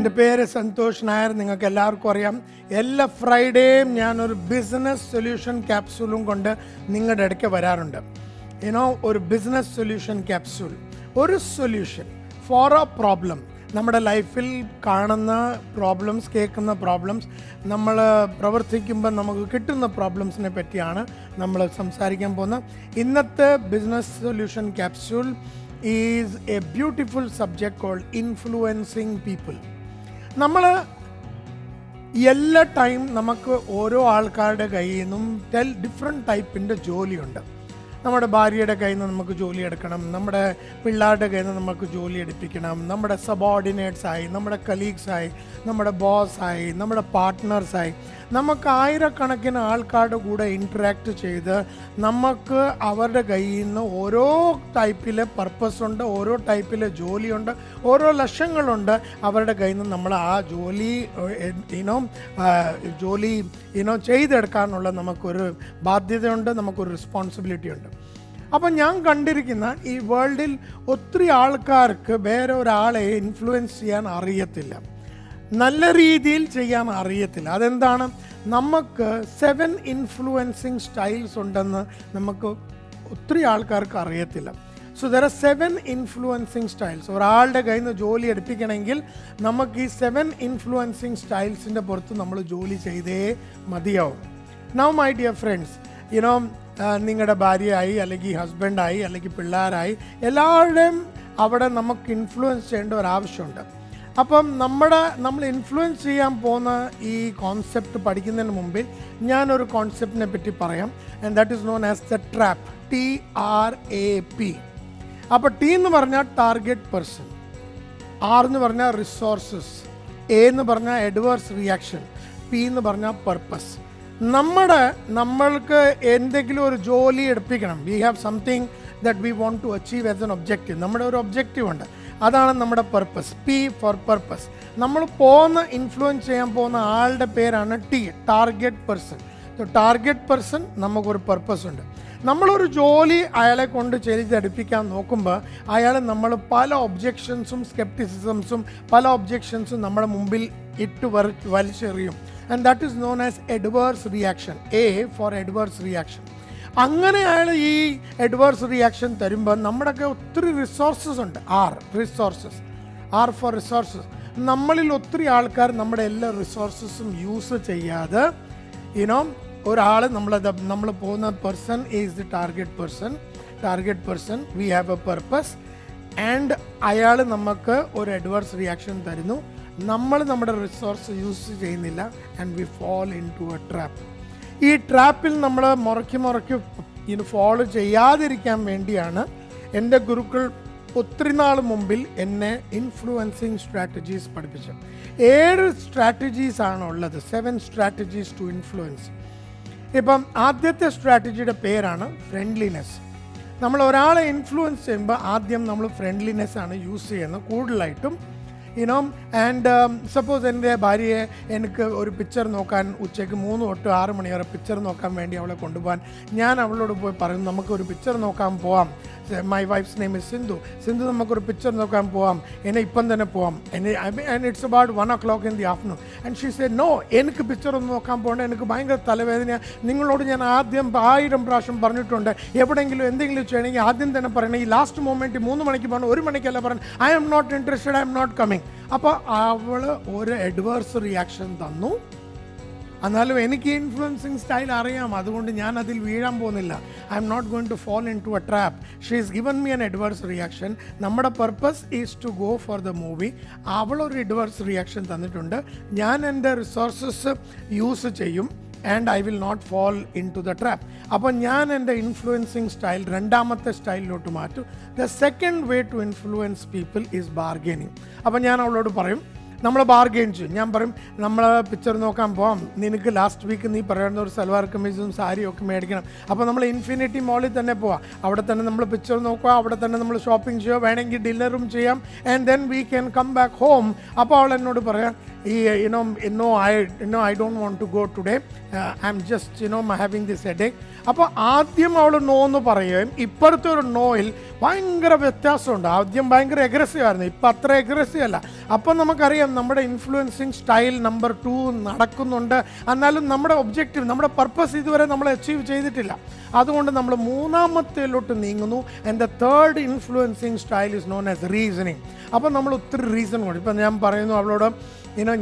എൻ്റെ പേര് സന്തോഷ് നായർ. നിങ്ങൾക്ക് എല്ലാവർക്കും അറിയാം, എല്ലാ ഫ്രൈഡേയും ഞാനൊരു ബിസിനസ് സൊല്യൂഷൻ ക്യാപ്സ്യൂളും കൊണ്ട് നിങ്ങളുടെ ഇടയ്ക്ക് വരാറുണ്ട്. ഒരു ബിസിനസ് സൊല്യൂഷൻ ക്യാപ്സ്യൂൾ, ഒരു സൊല്യൂഷൻ ഫോർ എ പ്രോബ്ലം. നമ്മുടെ ലൈഫിൽ കാണുന്ന പ്രോബ്ലംസ്, കേൾക്കുന്ന പ്രോബ്ലംസ്, നമ്മൾ പ്രവർത്തിക്കുമ്പോൾ നമുക്ക് കിട്ടുന്ന പ്രോബ്ലംസിനെ പറ്റിയാണ് നമ്മൾ സംസാരിക്കാൻ പോകുന്നത്. ഇന്നത്തെ business solution capsule is a beautiful subject called influencing people. നമ്മൾ എല്ലാ ടൈം നമുക്ക് ഓരോ ആൾക്കാരുടെ കയ്യിൽ നിന്നും ഡിഫറെൻറ്റ് ടൈപ്പിൻ്റെ ജോലിയുണ്ട്. നമ്മുടെ ഭാര്യയുടെ കയ്യിൽ നിന്ന് നമുക്ക് ജോലി എടുക്കണം, നമ്മുടെ പിള്ളേരുടെ കയ്യിൽ നിന്ന് നമുക്ക് ജോലി എടുപ്പിക്കണം, നമ്മുടെ സബോർഡിനേറ്റ്സായി, നമ്മുടെ കലീഗ്സായി, നമ്മുടെ ബോസായി, നമ്മുടെ പാർട്ട്നേഴ്സായി, നമുക്ക് ആയിരക്കണക്കിന് ആൾക്കാരുടെ കൂടെ ഇൻറ്ററാക്ട് ചെയ്ത് നമുക്ക് അവരുടെ കയ്യിൽ നിന്ന് ഓരോ ടൈപ്പിലെ പർപ്പസ് ഉണ്ട്, ഓരോ ടൈപ്പിലെ ജോലിയുണ്ട്, ഓരോ ലക്ഷ്യങ്ങളുണ്ട്. അവരുടെ കയ്യിൽ നിന്ന് നമ്മൾ ആ ജോലി ചെയ്തെടുക്കാനുള്ള നമുക്കൊരു ബാധ്യതയുണ്ട്, നമുക്കൊരു റെസ്പോൺസിബിലിറ്റി ഉണ്ട്. അപ്പം ഞാൻ കണ്ടിരിക്കുന്ന ഈ വേൾഡിൽ ഒത്തിരി ആൾക്കാർക്ക് വേറെ ഒരാളെ ഇൻഫ്ലുവൻസ് ചെയ്യാൻ അറിയത്തില്ല, നല്ല രീതിയിൽ ചെയ്യാൻ അറിയത്തില്ല. അതെന്താണ്? നമുക്ക് 7 ഇൻഫ്ലുവൻസിങ് സ്റ്റൈൽസ് ഉണ്ടെന്ന് നമുക്ക് ഒത്തിരി ആൾക്കാർക്ക് അറിയത്തില്ല. So there are 7 influencing styles. ഒരാളുടെ കയ്യിൽ നിന്ന് ജോലി എടുപ്പിക്കണമെങ്കിൽ നമുക്ക് ഈ 7 ഇൻഫ്ലുവൻസിങ് സ്റ്റൈൽസിൻ്റെ പുറത്ത് നമ്മൾ ജോലി ചെയ്തേ മതിയാവും. നൗ മൈ ഡിയർ ഫ്രണ്ട്സ്, നിങ്ങളുടെ ഭാര്യയായി, അല്ലെങ്കിൽ ഹസ്ബൻഡായി, അല്ലെങ്കിൽ പിള്ളേരായി, അവിടെ നമുക്ക് ഇൻഫ്ലുവൻസ് ചെയ്യേണ്ട ഒരാവശ്യമുണ്ട്. അപ്പം നമ്മൾ ഇൻഫ്ലുവൻസ് ചെയ്യാൻ പോകുന്ന ഈ കോൺസെപ്റ്റ് പഠിക്കുന്നതിന് മുമ്പിൽ ഞാനൊരു കോൺസെപ്റ്റിനെ പറ്റി പറയാം. And that is known as the trap. TRAP. അപ്പോൾ T എന്ന് പറഞ്ഞാൽ ടാർഗറ്റ് പേഴ്സൺ, R എന്ന് പറഞ്ഞാൽ റിസോഴ്സസ്, A എന്ന് പറഞ്ഞാൽ അഡ്വേഴ്സ് റിയാക്ഷൻ, P എന്ന് പറഞ്ഞാൽ പർപ്പസ്. നമ്മൾക്ക് എന്തെങ്കിലും ഒരു ജോലി എടുപ്പിക്കണം. We have something that we want to achieve as an objective. നമ്മുടെ ഒരു ഒബ്ജക്റ്റീവ് ഉണ്ട്, അതാണ് നമ്മുടെ പർപ്പസ്. P for purpose. നമ്മൾ ഇൻഫ്ലുവൻസ് ചെയ്യാൻ പോകുന്ന ആളുടെ പേരാണ് T, target person. Target person, നമുക്കൊരു പർപ്പസ് ഉണ്ട്. നമ്മളൊരു ജോലി അയാളെ കൊണ്ട് ചെയ്തെടുപ്പിക്കാൻ നോക്കുമ്പോൾ നമ്മൾ പല ഒബ്ജെക്ഷൻസും സ്കെപ്റ്റിസിസംസും പല ഒബ്ജെക്ഷൻസും നമ്മുടെ മുമ്പിൽ വലിച്ചെറിയും. And that is known as adverse reaction. A for adverse reaction. അങ്ങനെ അയാൾ ഈ അഡ്വേഴ്സ് റിയാക്ഷൻ തരുമ്പോൾ നമ്മുടെയൊക്കെ ഒത്തിരി റിസോഴ്സസ് ഉണ്ട്. R for resources. നമ്മളിൽ ഒത്തിരി ആൾക്കാർ നമ്മുടെ എല്ലാ റിസോഴ്സസും യൂസ് ചെയ്യാതെ ഒരാൾ നമ്മൾ പോകുന്ന person is the target person. We have a purpose and അയാൾ നമുക്ക് ഒരു അഡ്വേഴ്സ് റിയാക്ഷൻ തരുന്നു. നമ്മൾ നമ്മുടെ റിസോഴ്സ് യൂസ് ചെയ്യുന്നില്ല and we fall into a trap. ഈ ട്രാപ്പിൽ നമ്മൾ മുറയ്ക്ക് ഫോളോ ചെയ്യാതിരിക്കാൻ വേണ്ടിയാണ് എൻ്റെ ഗുരുക്കൾ ഒത്തിരി നാൾ മുമ്പിൽ എന്നെ ഇൻഫ്ലുവൻസിങ് സ്ട്രാറ്റജീസ് പഠിപ്പിച്ചത്. 7 സ്ട്രാറ്റജീസ് ആണ് ഉള്ളത്. 7 സ്ട്രാറ്റജീസ് ടു ഇൻഫ്ലുവൻസ്. ഇപ്പം ആദ്യത്തെ സ്ട്രാറ്റജിയുടെ പേരാണ് ഫ്രണ്ട്ലിനെസ്. നമ്മൾ ഒരാളെ ഇൻഫ്ലുവൻസ് ചെയ്യുമ്പോൾ ആദ്യം നമ്മൾ ഫ്രണ്ട്ലിനെസ് ആണ് യൂസ് ചെയ്യുന്നത് കൂടുതലായിട്ടും. ആൻഡ് സപ്പോസ് എൻ്റെ ഭാര്യയെ എനിക്ക് ഒരു പിക്ചർ നോക്കാൻ ഉച്ചയ്ക്ക് 3 തൊട്ട് 6 മണി വരെ പിക്ചർ നോക്കാൻ വേണ്ടി അവളെ കൊണ്ടുപോകാൻ ഞാൻ അവളോട് പോയി പറയും, നമുക്കൊരു പിക്ചർ നോക്കാൻ പോവാം. My wife's name is Sindhu, നമുക്കൊരു പിക്ചർ നോക്കാൻ പോവാം, ഇപ്പം തന്നെ പോവാം. And it's about 1 o'clock in the afternoon. And she say no, എനിക്ക് പിക്ചർ ഒന്നും നോക്കാൻ പോകണ്ട, എനിക്ക് ഭയങ്കര തലവേദന. നിങ്ങളോട് ഞാൻ ആദ്യം 1000 പ്രാവശ്യം പറഞ്ഞിട്ടുണ്ട്, എവിടെയെങ്കിലും എന്തെങ്കിലും ചെയ്യണമെങ്കിൽ ആദ്യം തന്നെ പറയണം. ഈ ലാസ്റ്റ് മൊമെൻറ്റ് 3 മണിക്ക് പറഞ്ഞു, 1 മണിക്കല്ല പറഞ്ഞു, I'm not interested, I'm not coming. അപ്പോൾ അവൾ ഒരു അഡ്വേഴ്സ് റിയാക്ഷൻ തന്നു. എന്നാലും എനിക്ക് ഇൻഫ്ലുവൻസിങ് സ്റ്റൈൽ അറിയാം, അതുകൊണ്ട് ഞാൻ അതിൽ വീഴാൻ പോകുന്നില്ല. I'm not going to fall into a trap. She is given me an adverse reaction. നമ്മുടെ purpose is to go for the movie. അവളൊരു അഡ്വേഴ്സ് റിയാക്ഷൻ തന്നിട്ടുണ്ട്. ഞാൻ എൻ്റെ റിസോഴ്സസ് യൂസ് ചെയ്യും and I will not fall into the trap. അപ്പോൾ ഞാൻ എൻ്റെ influencing style രണ്ടാമത്തെ സ്റ്റൈലിലോട്ട് മാറ്റും. The second way to influence people is bargaining. അപ്പോൾ ഞാൻ അവളോട് പറയും, നമ്മൾ ബാർഗെയിൻ ചെയ്യും. ഞാൻ പറയും, നമ്മൾ പിക്ചർ നോക്കാൻ പോകാം, നിനക്ക് ലാസ്റ്റ് വീക്ക് നീ പറയുന്ന ഒരു സൽവാർ കമ്മീസും സാരിയും ഒക്കെ മേടിക്കണം. അപ്പോൾ നമ്മൾ ഇൻഫിനിറ്റി മോളിൽ തന്നെ പോവാം, അവിടെ തന്നെ നമ്മൾ പിക്ചർ നോക്കുക, അവിടെ തന്നെ നമ്മൾ ഷോപ്പിംഗ് ചെയ്യുക, വേണമെങ്കിൽ ഡിന്നറും ചെയ്യാം. And then we can come back home. അപ്പോൾ അവൾ എന്നോട് പറയാം, I don't want to go today. I'm just having this headache. അപ്പോൾ ആദ്യം അവൾ നോ എന്ന് പറയുകയും ഇപ്പോഴത്തെ ഒരു നോയിൽ ഭയങ്കര വ്യത്യാസമുണ്ട്. ആദ്യം ഭയങ്കര എഗ്രസീവ് ആയിരുന്നു, ഇപ്പം അത്ര എഗ്രസീവ് അല്ല. അപ്പം നമുക്കറിയാം നമ്മുടെ ഇൻഫ്ലുവൻസിങ് സ്റ്റൈൽ നമ്പർ 2 നടക്കുന്നുണ്ട്. എന്നാലും നമ്മുടെ ഒബ്ജക്റ്റീവ്, നമ്മുടെ പർപ്പസ് ഇതുവരെ നമ്മൾ അച്ചീവ് ചെയ്തിട്ടില്ല. അതുകൊണ്ട് നമ്മൾ മൂന്നാമത്തേലോട്ട് നീങ്ങുന്നു. And the third influencing style is known as reasoning. അപ്പം നമ്മൾ ഒത്തിരി റീസൺ കൊടുക്കും. ഇപ്പം ഞാൻ പറയുന്നു അവളോട്,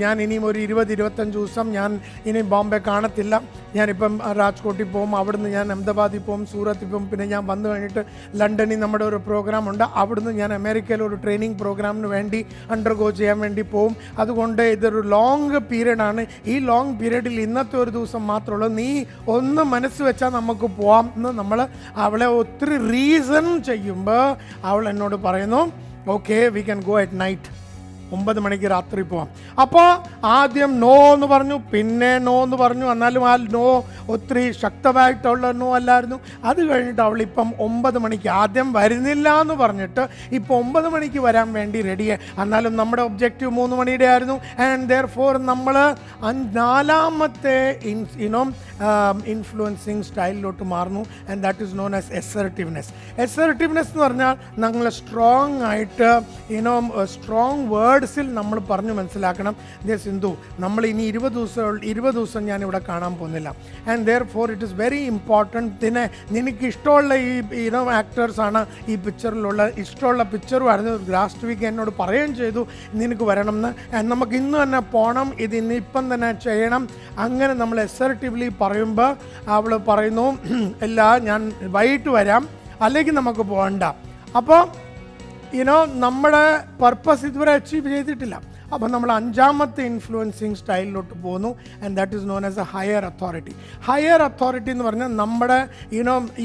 ഞാൻ ഇനിയും ഒരു 20-25 ദിവസം ഞാൻ ഇനി ബോംബെ കാണത്തില്ല. ഞാനിപ്പം രാജ്കോട്ടിൽ പോകും, അവിടുന്ന് ഞാൻ അഹമ്മദാബാദിൽ പോകും, സൂറത്തിൽ പോകും, പിന്നെ ഞാൻ വന്നു കഴിഞ്ഞിട്ട് ലണ്ടനിൽ നമ്മുടെ ഒരു പ്രോഗ്രാമുണ്ട്, അവിടുന്ന് ഞാൻ അമേരിക്കയിൽ ഒരു ട്രെയിനിങ് പ്രോഗ്രാമിന് വേണ്ടി അണ്ടർഗോ ചെയ്യാൻ വേണ്ടി പോകും. അതുകൊണ്ട് ഇതൊരു ലോങ് പീരീഡാണ്. ഈ ലോങ് പീരീഡിൽ ഇന്നത്തെ ഒരു ദിവസം മാത്രമുള്ളൂ, നീ ഒന്ന് മനസ്സ് വെച്ചാൽ നമുക്ക് പോവാം എന്ന് നമ്മൾ അവളെ ഒത്തിരി റീസൺ ചെയ്യുമ്പോൾ അവൾ എന്നോട് പറയുന്നു, okay we can go at night, 9 മണിക്ക് രാത്രി പോവാം. അപ്പോൾ ആദ്യം നോ എന്ന് പറഞ്ഞു, പിന്നെ നോ എന്ന് പറഞ്ഞു. എന്നാലും ആ നോ ഒത്തിരി ശക്തമായിട്ടുള്ള നോ അല്ലായിരുന്നു. അത് കഴിഞ്ഞിട്ട് അവളിപ്പം 9 മണിക്ക്, ആദ്യം വരുന്നില്ല എന്ന് പറഞ്ഞിട്ട് ഇപ്പോൾ 9 മണിക്ക് വരാൻ വേണ്ടി റെഡിയായി. എന്നാലും നമ്മുടെ ഒബ്ജക്റ്റീവ് 3 മണിയുടെ ആയിരുന്നു. ആൻഡ് ദെയർ ഫോർ നമ്മൾ 4ാമത്തെ ഇൻഫ്ലുവൻസിങ് സ്റ്റൈലിലോട്ട് മാറുന്നു. And that is known as assertiveness. Assertiveness എന്ന് പറഞ്ഞാൽ നമ്മൾ സ്ട്രോങ് ആയിട്ട് സ്ട്രോങ് വേർഡ്സിൽ നമ്മൾ പറഞ്ഞു മനസ്സിലാക്കണം. സിന്ധു, നമ്മൾ ഇനി 20 ദിവസം ഞാനിവിടെ കാണാൻ പോകുന്നില്ല. And therefore it is very important. നിനക്ക് ഇഷ്ടമുള്ള ഈ ആക്ടേഴ്സാണ് ഈ പിക്ചറിലുള്ള, ഇഷ്ടമുള്ള പിക്ചറുമായിരുന്നു. ലാസ്റ്റ് വീക്ക് എന്നോട് പറയുകയും ചെയ്തു നിനക്ക് വരണം എന്ന്. നമുക്ക് ഇന്ന് തന്നെ പോകണം, ഇത് ഇന്നിപ്പം തന്നെ ചെയ്യണം. അങ്ങനെ നമ്മൾ എസർട്ടീവ്ലി പറയുമ്പോൾ അവൾ പറയുന്നു, ഇല്ല ഞാൻ വൈകിട്ട് വരാം, അല്ലെങ്കിൽ നമുക്ക് പോകണ്ട. അപ്പോൾ നമ്മുടെ പർപ്പസ് ഇതുവരെ അച്ചീവ് ചെയ്തിട്ടില്ല. അപ്പോൾ നമ്മൾ 5ാമത്തെ ഇൻഫ്ലുവൻസിങ് സ്റ്റൈലിലോട്ട് പോകുന്നു. And that is known as A higher authority. Higher authority എന്ന് പറഞ്ഞാൽ നമ്മുടെ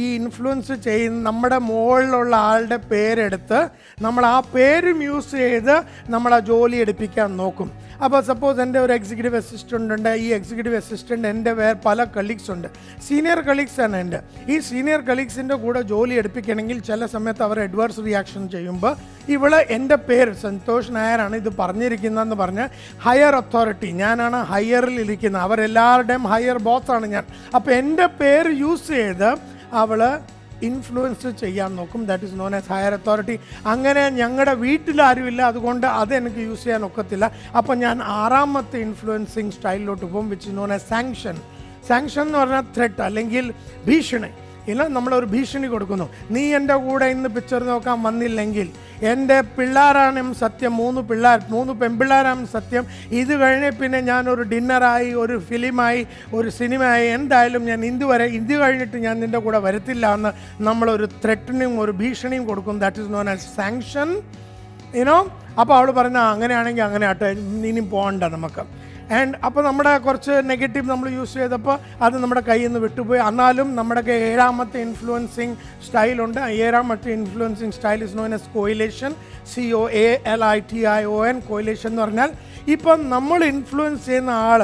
ഈ ഇൻഫ്ലുവൻസ് ചെയ്യുന്ന നമ്മുടെ മുകളിലുള്ള ആളുടെ പേരെടുത്ത് നമ്മൾ ആ പേരും യൂസ് ചെയ്ത് നമ്മൾ ആ ജോലി എടുപ്പിക്കാൻ നോക്കും. അപ്പോൾ സപ്പോസ് എൻ്റെ ഒരു എക്സിക്യൂട്ടീവ് അസിസ്റ്റൻ്റ് ഉണ്ട്. ഈ എക്സിക്യൂട്ടീവ് അസിസ്റ്റൻ്റ് എൻ്റെ വേറെ പല കളീഗ്സ് ഉണ്ട്, സീനിയർ കളീഗ്സാണ് എൻ്റെ. ഈ സീനിയർ കളീഗ്സിൻ്റെ കൂടെ ജോലി എടുപ്പിക്കണമെങ്കിൽ ചില സമയത്ത് അവർ അഡ്വേഴ്സ് റിയാക്ഷൻ ചെയ്യുമ്പോൾ ഇവള് എൻ്റെ പേര് സന്തോഷ് നായരാണ് ഇത് പറഞ്ഞിരിക്കുന്നതെന്ന് പറഞ്ഞ് ഹയർ അതോറിറ്റി, ഞാനാണ് ഹയറിൽ ഇരിക്കുന്നത്, അവരെല്ലാവരുടെയും ഹയർ ബോസാണ് ഞാൻ. അപ്പോൾ എൻ്റെ പേര് യൂസ് ചെയ്ത് അവൾ ഇൻഫ്ലുവൻസ് ചെയ്യാൻ നോക്കും. That is known as higher authority. അങ്ങനെ ഞങ്ങളുടെ വീട്ടിലാരുമില്ല, അതുകൊണ്ട് അതെനിക്ക് യൂസ് ചെയ്യാൻ ഒക്കത്തില്ല. അപ്പോൾ ഞാൻ 6ാമത്തെ ഇൻഫ്ലുവൻസിങ് സ്റ്റൈലിലോട്ട് പോകും, which is known as sanction. Sanction എന്ന് പറഞ്ഞാൽ ത്രെറ്റ് അല്ലെങ്കിൽ ഭീഷണി. നമ്മളൊരു ഭീഷണി കൊടുക്കുന്നു, നീ എൻ്റെ കൂടെ ഇന്ന് പിക്ചർ നോക്കാൻ വന്നില്ലെങ്കിൽ എൻ്റെ പിള്ളേരാണ് സത്യം, 3 പെൺപിള്ളേരാണ് സത്യം. ഇത് കഴിഞ്ഞ് പിന്നെ ഞാനൊരു ഡിന്നറായി, ഒരു ഫിലിമായി, ഒരു സിനിമയായി, എന്തായാലും ഞാൻ ഇത് കഴിഞ്ഞിട്ട് ഞാൻ നിൻ്റെ കൂടെ വരത്തില്ല എന്ന് നമ്മളൊരു ത്രെറ്റനിങ്, ഒരു ഭീഷണിയും കൊടുക്കും. That is known as sanction. അപ്പോൾ അവൾ പറഞ്ഞ അങ്ങനെയാണെങ്കിൽ അങ്ങനെ ആട്ടെ, ഇനിയും പോകണ്ട നമുക്ക്. ആൻഡ് അപ്പോൾ നമ്മുടെ കുറച്ച് നെഗറ്റീവ് നമ്മൾ യൂസ് ചെയ്തപ്പോൾ അത് നമ്മുടെ കയ്യിൽ നിന്ന് വിട്ടുപോയി. എന്നാലും നമ്മുടെ 7ാമത്തെ ഇൻഫ്ലുവൻസിങ് സ്റ്റൈലുണ്ട്. 7ാമത്തെ influencing style is known as coalition. COALITION. Coalition എന്ന് പറഞ്ഞാൽ ഇപ്പം നമ്മൾ ഇൻഫ്ലുവൻസ് ചെയ്യുന്ന ആൾ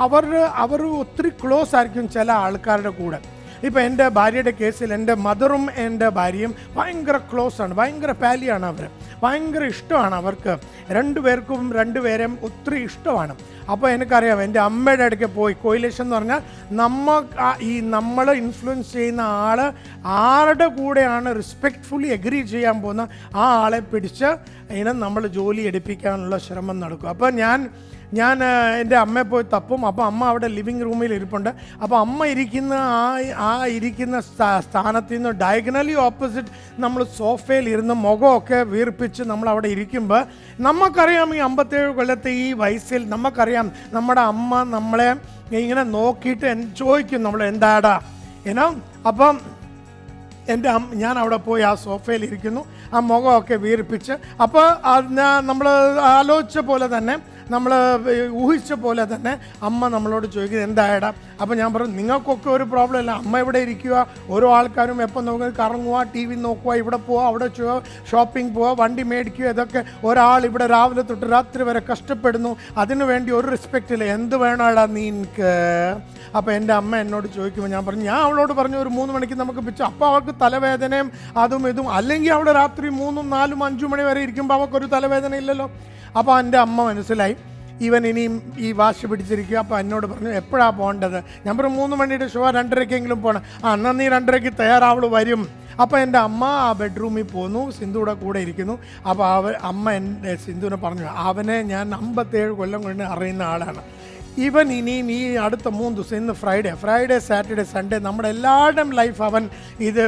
അവർ ഒത്തിരി ക്ലോസ് ആയിരിക്കും ചില ആൾക്കാരുടെ കൂടെ. ഇപ്പോൾ എൻ്റെ ഭാര്യയുടെ കേസിൽ എൻ്റെ മദറും എൻ്റെ ഭാര്യയും ഭയങ്കര ക്ലോസാണ്, ഭയങ്കര പാലിയാണ്. അവർ ഭയങ്കര ഇഷ്ടമാണ്, അവർക്ക് രണ്ടുപേരെയും ഒത്തിരി ഇഷ്ടമാണ്. അപ്പോൾ എനിക്കറിയാം എൻ്റെ അമ്മയുടെ അടുക്കെ പോയി കോയിലേഷൻ എന്ന് പറഞ്ഞാൽ നമ്മൾ ഇൻഫ്ലുവൻസ് ചെയ്യുന്ന ആൾ ആരുടെ കൂടെയാണ് റെസ്പെക്റ്റ്ഫുള്ളി എഗ്രി ചെയ്യാൻ പോകുന്ന ആ ആളെ പിടിച്ച് നമ്മൾ ജോലി എടുപ്പിക്കാനുള്ള ശ്രമം നടക്കും. അപ്പോൾ ഞാൻ എൻ്റെ അമ്മയെ പോയി തപ്പും. അപ്പോൾ അമ്മ അവിടെ ലിവിങ് റൂമിൽ ഇരിപ്പുണ്ട്. അപ്പോൾ അമ്മ ഇരിക്കുന്ന ഇരിക്കുന്ന സ്ഥാനത്ത് നിന്ന് ഡയഗണലി ഓപ്പോസിറ്റ് നമ്മൾ സോഫയിൽ ഇരുന്ന് മുഖമൊക്കെ വീർപ്പിച്ച് നമ്മൾ അവിടെ ഇരിക്കുമ്പോൾ നമുക്കറിയാം ഈ 57 കൊല്ലത്തെ ഈ വയസ്സിൽ നമുക്കറിയാം നമ്മുടെ അമ്മ നമ്മളെ ഇങ്ങനെ നോക്കിയിട്ട് ചോദിക്കും നമ്മൾ എന്താടാ അപ്പം ഞാൻ അവിടെ പോയി ആ സോഫയിൽ ഇരിക്കുന്നു, ആ മുഖമൊക്കെ വീർപ്പിച്ച്. അപ്പോൾ നമ്മൾ ആലോചിച്ച പോലെ തന്നെ, നമ്മൾ ഊഹിച്ച പോലെ തന്നെ അമ്മ നമ്മളോട് ചോദിക്കുന്നത് എന്തായടാ. അപ്പോൾ ഞാൻ പറഞ്ഞു നിങ്ങൾക്കൊക്കെ ഒരു പ്രോബ്ലം ഇല്ല, അമ്മ ഇവിടെ ഇരിക്കുക, ഓരോ ആൾക്കാരും എപ്പോൾ നോക്കുക, കറങ്ങുക, TV നോക്കുക, ഇവിടെ പോവുക, അവിടെ ഷോപ്പിംഗ് പോവുക, വണ്ടി മേടിക്കുക, ഇതൊക്കെ ഒരാൾ ഇവിടെ രാവിലെ തൊട്ട് രാത്രി വരെ കഷ്ടപ്പെടുന്നു, അതിനു വേണ്ടി ഒരു റെസ്പെക്റ്റ് ഇല്ല, എന്ത് വേണമാടാ നിനക്ക്. അപ്പോൾ എൻ്റെ അമ്മ എന്നോട് ചോദിക്കുമ്പോൾ ഞാൻ അവളോട് പറഞ്ഞു ഒരു 3 മണിക്ക് നമുക്ക് പിച്ച. അപ്പോൾ അവൾക്ക് തലവേദനയും അതും ഇതും, അല്ലെങ്കിൽ അവിടെ രാത്രി 3, 4, 5 മണി വരെ ഇരിക്കുമ്പോൾ അവൾക്കൊരു തലവേദന ഇല്ലല്ലോ. അപ്പോൾ എൻ്റെ അമ്മ മനസ്സിലായി ഇവൻ ഇനിയും ഈ വാശി പിടിച്ചിരിക്കുക. അപ്പോൾ എന്നോട് പറഞ്ഞു എപ്പോഴാണ് പോകേണ്ടത്? ഞാൻ പറഞ്ഞു 3 മണിയുടെ ഷോ 2:30 പോകണം. എന്നാൽ നീ 2:30 തയ്യാറാവൾ വരും. അപ്പോൾ എൻ്റെ അമ്മ ആ ബെഡ്റൂമിൽ പോന്നു, സിന്ധുവിടെ കൂടെ ഇരിക്കുന്നു. അപ്പോൾ അമ്മ എൻ്റെ സിന്ധുവിനെ പറഞ്ഞു, അവനെ ഞാൻ 57 കൊല്ലം കൊണ്ട് അറിയുന്ന ആളാണ്. ഇവൻ ഇനിയും ഈ അടുത്ത 3 ദിവസം, ഇന്ന് ഫ്രൈഡേ സാറ്റർഡേ സൺഡേ നമ്മുടെ എല്ലാവരുടെയും ലൈഫ് അവൻ ഇത്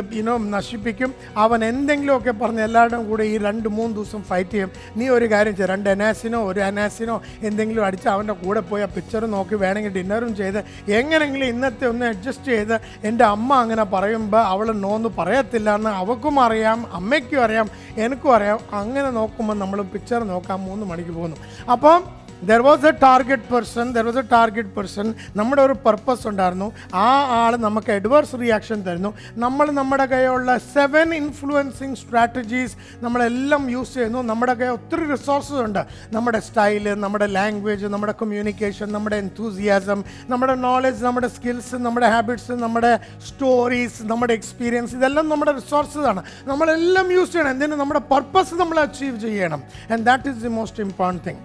നശിപ്പിക്കും. അവൻ എന്തെങ്കിലുമൊക്കെ പറഞ്ഞ് എല്ലാവരുടെയും കൂടെ ഈ 2-3 ദിവസം ഫൈറ്റ് ചെയ്യും. നീ ഒരു കാര്യം ചെയ്യും, 2 അനാസിനോ എന്തെങ്കിലും അടിച്ച് അവൻ്റെ കൂടെ പോയി ആ പിക്ചർ നോക്കി വേണമെങ്കിൽ ഡിന്നറും ചെയ്ത് എങ്ങനെയെങ്കിലും ഇന്നത്തെ ഒന്ന് അഡ്ജസ്റ്റ് ചെയ്ത്. എൻ്റെ അമ്മ അങ്ങനെ പറയുമ്പോൾ അവൾ നോന്ന് പറയത്തില്ല എന്ന് അവൾക്കും അറിയാം, അമ്മയ്ക്കും അറിയാം, എനിക്കും അറിയാം. അങ്ങനെ നോക്കുമ്പോൾ നമ്മൾ പിക്ചർ നോക്കാൻ 3 മണിക്ക് പോകുന്നു. അപ്പം there was a target person. നമ്മുടെ ഒരു പർപ്പസ് ഉണ്ടായിരുന്നു. ആ ആൾ നമുക്ക് അഡ്വേഴ്സ് റിയാക്ഷൻ തരുന്നു. നമ്മുടെ കയ്യിലുള്ള 7 ഇൻഫ്ലുവൻസിങ് സ്ട്രാറ്റജീസ് നമ്മളെല്ലാം യൂസ് ചെയ്യുന്നു. നമ്മുടെ കയ്യിൽ ഒത്തിരി റിസോഴ്സസ് ഉണ്ട്. നമ്മുടെ സ്റ്റൈല്, നമ്മുടെ ലാംഗ്വേജ്, നമ്മുടെ കമ്മ്യൂണിക്കേഷൻ, നമ്മുടെ എൻതൂസിയാസം, നമ്മുടെ നോളജ്, നമ്മുടെ സ്കിൽസ്, നമ്മുടെ ഹാബിറ്റ്സ്, നമ്മുടെ സ്റ്റോറീസ്, നമ്മുടെ എക്സ്പീരിയൻസ്, ഇതെല്ലാം നമ്മുടെ റിസോഴ്സസ് ആണ്. നമ്മളെല്ലാം യൂസ് ചെയ്യണം. എന്തിനും നമ്മുടെ പർപ്പസ് നമ്മൾ അച്ചീവ് ചെയ്യണം. And that is the most important thing.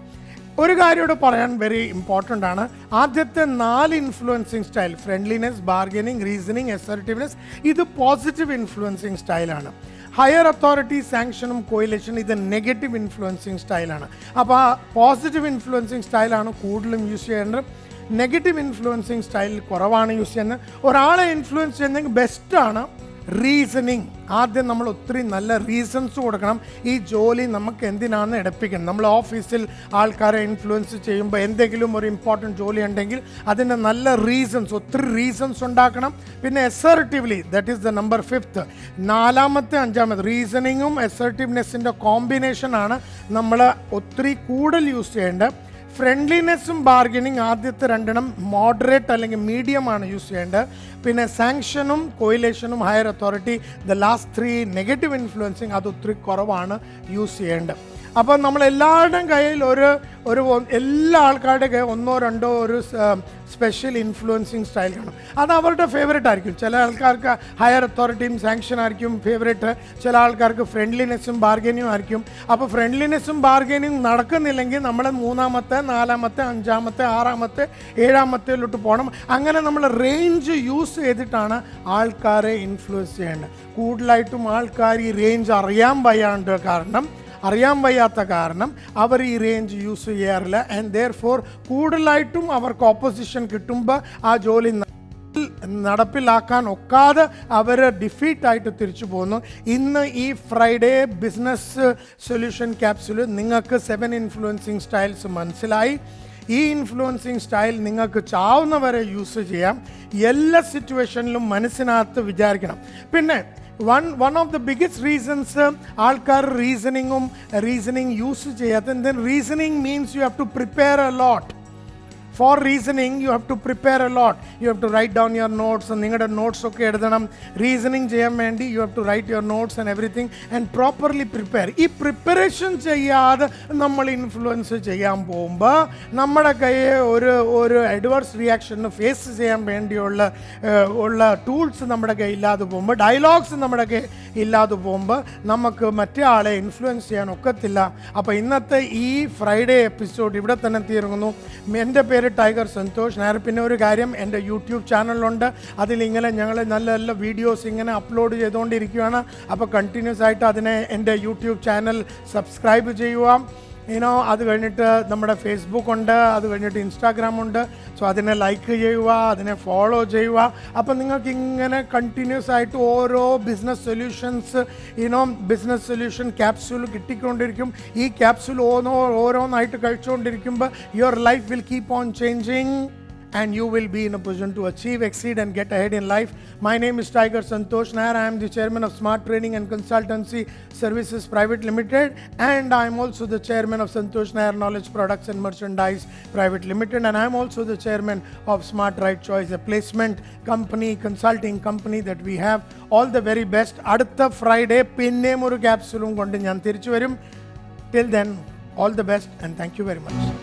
ഒരു കാര്യമോട് പറയാൻ വെരി ഇമ്പോർട്ടൻ്റ് ആണ്. ആദ്യത്തെ 4 influencing style, friendliness, bargaining, reasoning, assertiveness, ഇത് പോസിറ്റീവ് ഇൻഫ്ലുവൻസിങ് സ്റ്റൈലാണ്. ഹയർ അതോറിറ്റി, സാങ്ഷനും കോയിലേഷൻ, ഇത് നെഗറ്റീവ് ഇൻഫ്ലുവൻസിങ് സ്റ്റൈലാണ്. അപ്പോൾ ആ പോസിറ്റീവ് ഇൻഫ്ലുവൻസിങ് സ്റ്റൈലാണ് കൂടുതലും യൂസ് ചെയ്യേണ്ടത്. നെഗറ്റീവ് ഇൻഫ്ലുവൻസിങ് സ്റ്റൈൽ കുറവാണ് യൂസ് ചെയ്യുന്നത്. ഒരാളെ ഇൻഫ്ലുവൻസ് ചെയ്യുന്നതെങ്കിൽ ബെസ്റ്റാണ് റീസണിങ്. ആദ്യം നമ്മൾ ഒത്തിരി നല്ല റീസൺസ് കൊടുക്കണം. ഈ ജോലി നമുക്ക് എന്തിനാണെന്ന് എടുപ്പിക്കണം. നമ്മൾ ഓഫീസിൽ ആൾക്കാരെ ഇൻഫ്ലുവൻസ് ചെയ്യുമ്പോൾ എന്തെങ്കിലും ഒരു ഇമ്പോർട്ടൻറ്റ് ജോലി ഉണ്ടെങ്കിൽ അതിൻ്റെ നല്ല റീസൺസ്, ഒത്തിരി റീസൺസ് ഉണ്ടാക്കണം. പിന്നെ assertively, that is the number 5th. 4ാമത്തെ 5ാമത് റീസണിങ്ങും അസർട്ടീവ്നെസ്സിൻ്റെ കോമ്പിനേഷനാണ് നമ്മൾ ഒത്തിരി കൂടുതൽ യൂസ് ചെയ്യേണ്ടത്. ഫ്രണ്ട്ലിനെസ്സും ബാർഗനിങ് ആദ്യത്തെ 2 മോഡറേറ്റ് അല്ലെങ്കിൽ മീഡിയമാണ് യൂസ് ചെയ്യേണ്ടത്. പിന്നെ സാങ്ഷനും കോയിലേഷനും higher authority, the last 3 negative influencing, അത് ഒത്തിരി കുറവാണ് യൂസ് ചെയ്യേണ്ടത്. അപ്പോൾ നമ്മളെല്ലാവരുടെയും കയ്യിൽ എല്ലാ ആൾക്കാരുടെ കയ്യിൽ 1-2 ഒരു സ്പെഷ്യൽ ഇൻഫ്ലുവൻസിങ് സ്റ്റൈൽ കാണും. അത് അവരുടെ ഫേവറേറ്റ് ആയിരിക്കും. ചില ആൾക്കാർക്ക് ഹയർ അതോറിറ്റിയും സാങ്ഷൻ ആയിരിക്കും ഫേവറേറ്റ്, ചില ആൾക്കാർക്ക് ഫ്രണ്ട്ലിനെസ്സും ബാർഗനിങ്ങും ആയിരിക്കും. അപ്പോൾ ഫ്രണ്ട്ലിനെസ്സും ബാർഗനിങ്ങും നടക്കുന്നില്ലെങ്കിൽ നമ്മൾ 3ാമത്തെ 4ാമത്തെ 5ാമത്തെ 6ാമത്തെ 7ാമത്തേലോട്ട് പോകണം. അങ്ങനെ നമ്മൾ റേഞ്ച് യൂസ് ചെയ്തിട്ടാണ് ആൾക്കാരെ ഇൻഫ്ലുവൻസ് ചെയ്യേണ്ടത്. കൂടുതലായിട്ടും ആൾക്കാർ ഈ റേഞ്ച് അറിയാൻ വയ്യാത്ത കാരണം അവർ ഈ റേഞ്ച് യൂസ് ചെയ്യാറില്ല. ആൻഡ് ദെയർഫോർ കൂടുതലായിട്ടും അവർക്ക് ഓപ്പോസിഷൻ കിട്ടുമ്പോൾ ആ ജോലി നടപ്പിലാക്കാൻ ഒക്കാതെ അവർ ഡിഫീറ്റായിട്ട് തിരിച്ചു പോകുന്നു. ഇന്ന് ഈ ഫ്രൈഡേ ബിസിനസ് സൊല്യൂഷൻ ക്യാപ്സ്യൂൾ നിങ്ങൾക്ക് 7 ഇൻഫ്ലുവൻസിങ് സ്റ്റൈൽസ് മനസ്സിലായി. ഈ ഇൻഫ്ലുവൻസിങ് സ്റ്റൈൽ നിങ്ങൾക്ക് ചാവുന്നവരെ യൂസ് ചെയ്യാം. എല്ലാ സിറ്റുവേഷനിലും മനസ്സിനകത്ത് വിചാരിക്കണം. പിന്നെ one of the biggest reasons ആൾക്കാർ റീസണിങ് യൂസ് ചെയ്യാത്ത, reasoning means you have to prepare a lot. For reasoning, you have to prepare a lot. You have to write down your notes. നിങ്ങളുടെ notes ഒക്കെ എഴുതണം. Reasoning ചെയ്യാൻ വേണ്ടി you have to write your notes and everything and properly prepare. ഈ preparation ചെയ്യാതെ നമ്മൾ influence ചെയ്യാൻ പോകുമ്പോൾ നമ്മുടെ കയ്യിൽ ഒരു അഡ്വേഴ്സ് റിയാക്ഷന് ഫേസ് ചെയ്യാൻ വേണ്ടിയുള്ള ടൂൾസ് നമ്മുടെ കയ്യിൽ ഇല്ലാതെ പോകുമ്പോൾ, ഡയലോഗ്സ് നമ്മുടെ കയ്യിൽ ഇല്ലാതെ പോകുമ്പോൾ നമുക്ക് മറ്റേ ആളെ ഇൻഫ്ലുവൻസ് ചെയ്യാൻ ഒക്കത്തില്ല. അപ്പോൾ ഇന്നത്തെ ഈ ഫ്രൈഡേ എപ്പിസോഡ് ഇവിടെ തന്നെ തീർന്നു. എൻ്റെ പേര് ടൈഗർ സന്തോഷ് നായർ. പിന്നെ ഒരു കാര്യം, എൻ്റെ യൂട്യൂബ് ചാനലുണ്ട്. അതിലിങ്ങനെ ഞങ്ങൾ നല്ല നല്ല വീഡിയോസ് ഇങ്ങനെ അപ്ലോഡ് ചെയ്തുകൊണ്ടിരിക്കുകയാണ്. അപ്പോൾ കണ്ടിന്യൂസ് ആയിട്ട് എൻ്റെ യൂട്യൂബ് ചാനൽ സബ്സ്ക്രൈബ് ചെയ്യുക. അത് കഴിഞ്ഞിട്ട് നമ്മുടെ ഫേസ്ബുക്ക് ഉണ്ട്, അത് കഴിഞ്ഞിട്ട് ഇൻസ്റ്റാഗ്രാം ഉണ്ട്. സോ അതിനെ ലൈക്ക് ചെയ്യുക, അതിനെ ഫോളോ ചെയ്യുക. അപ്പം നിങ്ങൾക്ക് ഇങ്ങനെ കണ്ടിന്യൂസ് ആയിട്ട് ഓരോ ബിസിനസ് സൊല്യൂഷൻ ക്യാപ്സ്യൂൾ കിട്ടിക്കൊണ്ടിരിക്കും. ഈ ക്യാപ്സ്യൂൾ ഓരോന്നായിട്ട് കഴിച്ചുകൊണ്ടിരിക്കുമ്പോൾ your life will keep on changing and you will be in a position to achieve, exceed and get ahead in life. My name is Tiger Santosh Nair. I am the chairman of Smart Training and Consultancy Services Private Limited, and I am also the chairman of Santosh Nair Knowledge Products and Merchandise Private Limited, and I am also the chairman of Smart Right Choice, a placement company, consulting company that we have. All the very best. Adutha Friday pinne oru capsule kondu njan thirichu varum. Till then, all the best and thank you very much.